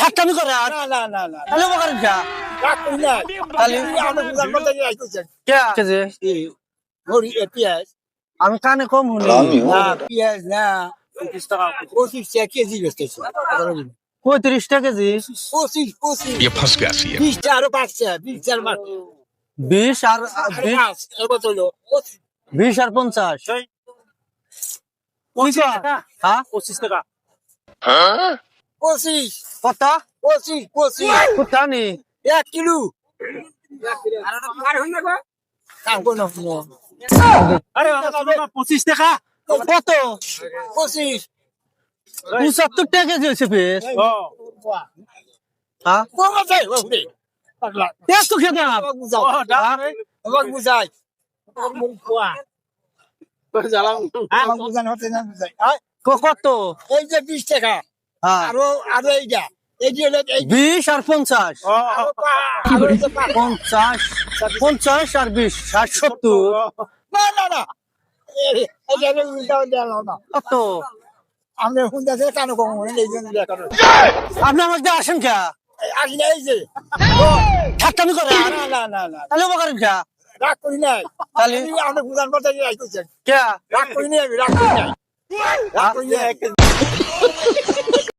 ঠাট্টামি করে আর না না না না তাহলে করেন কে রাগ করি না তাহলে আমরা বুঝার মধ্যে আইতেছেন কে কেজি হরি পেঁয়াজ আমি কানে কম শুনি না পেঁয়াজ না 25 টাকা কেজি বেচতেছে 35 টাকা কেজি 25 ये फंस गया सी 20 টা আরো বাড়ছে 20 টার মাস 20 আর এবছর হলো 20 আর 50 25 টাকা হ্যাঁ 25 টাকা 25 কত 25 কুতানি 1 কিলো আরে 25 টাকা কত 25 75 টাকা কেজি হয়েছে বেশ হ্যাঁ কমা যায় ওরে পাগলা এত খেতে বুঝাও আমাকে বুঝাই মুখ খোয়া আমাকে বুঝানো হতে না বুঝাই কত এই যে 20 টাকা হ্যাঁ আরো আরো এইটা এই যে হলো এই 20 আর 50 আরো আরো এই যে 50 50 আর 20 60 70 না না না এই যে উল্টা দেওয়া না কত আমরা হুন্ডা থেকে কানো কম মনে এই জন্য দেখা আপনি আমাকে আসেন কে আসি না এই যে ঠাট্টামি করে আর না না না না তাহলে করেন কে রাগ করি নাই তাহলে আমরা বুঝান মধ্যে আইতেছেন কে রাগ করি নাই রাগ করি নাই রাগ করি নাই